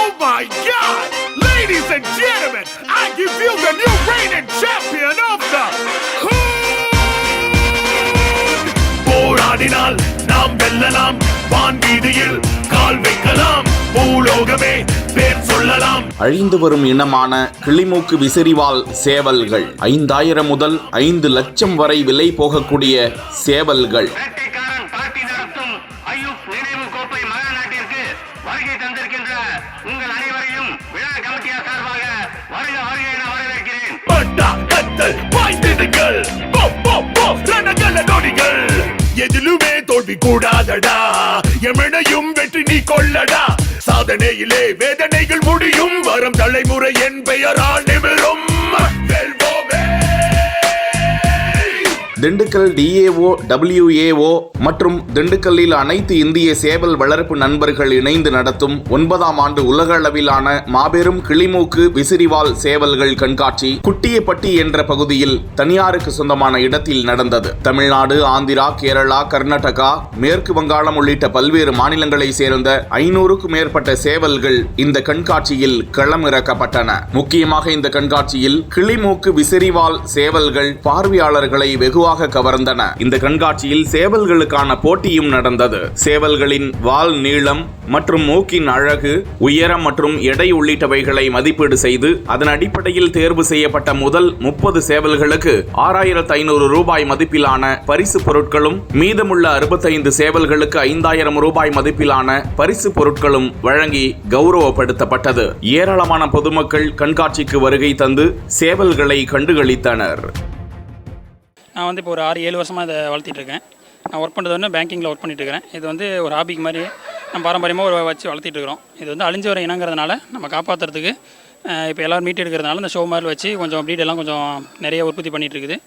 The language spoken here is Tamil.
Oh my God! Ladies and gentlemen, I give you the new reigning champion of the hood! போராடினால் நாம் வெல்லலாம், வான்வீதியில் கால் வைக்கலாம், பூலோகமே பேர் சொல்லலாம். அழிந்து வரும் இனமான கிளிமூக்கு விசிறிவால் சேவல்கள் 5000 முதல் 5 லட்சம் வரை விலை போகக்கூடிய சேவல்கள். எதிலுமே தோல்வி கூடாதடா, எமனையும் வெற்றி நீ கொள்ளடா. சாதனையிலே வேதனைகள் முடியும், வரும் தலைமுறை என் பெயரால் நிமிரும். திண்டுக்கல் DAO, WAO மற்றும் திண்டுக்கல்லில் அனைத்து இந்திய சேவல் வளர்ப்பு நண்பர்கள் இணைந்து நடத்தும் 9ஆம் ஆண்டு உலக அளவிலான மாபெரும் கிளிமூக்கு விசிறிவால் சேவல்கள் கண்காட்சி குட்டியப்பட்டி என்ற பகுதியில் தனியாருக்கு சொந்தமான இடத்தில் நடந்தது. தமிழ்நாடு, ஆந்திரா, கேரளா, கர்நாடகா, மேற்கு வங்காளம் உள்ளிட்ட பல்வேறு மாநிலங்களை சேர்ந்த 500க்கும் மேற்பட்ட சேவல்கள் இந்த கண்காட்சியில் களமிறக்கப்பட்டன. முக்கியமாக இந்த கண்காட்சியில் கிளிமூக்கு விசிறிவால் சேவல்கள் பார்வையாளர்களை வெகுவாக கவர்ந்தன. இந்த கண்காட்சியில் சேவல்களுக்கான போட்டியும் நடந்தது. சேவல்களின் வால் நீளம் மற்றும் மூக்கின் அழகு, உயரம் மற்றும் எடை உள்ளிட்டவைகளை மதிப்பீடு செய்து அதன் அடிப்படையில் தேர்வு செய்யப்பட்ட முதல் 30 சேவல்களுக்கு 6500 ரூபாய் மதிப்பிலான பரிசு பொருட்களும், மீதமுள்ள 65 சேவல்களுக்கு 5000 ரூபாய் மதிப்பிலான பரிசு பொருட்களும் வழங்கி கௌரவப்படுத்தப்பட்டது. ஏராளமான பொதுமக்கள் கண்காட்சிக்கு வருகை தந்து சேவல்களை கண்டுகளித்தனர். நான் இப்போ ஒரு 6-7 வருஷமாக இதை வளர்த்திட்ருக்கேன். நான் ஒர்க் பண்ணுறது பேங்கிங்கில் ஒர்க் பண்ணிட்டுருக்கிறேன். இது ஒரு ஹாபிக்கு மாதிரி நம்ம பாரம்பரியமாக வச்சு வளர்த்திட்ருக்கிறோம். இது அழிஞ்சு வர இனங்கிறதுனால நம்ம காப்பாற்றுறதுக்கு இப்போ எல்லோரும் மீட்டு எடுக்கிறதுனால இந்த ஷோ மாதிரி வச்சு கொஞ்சம் ப்ரீடெல்லாம் கொஞ்சம் நிறைய உற்பத்தி பண்ணிகிட்டு இருக்குது.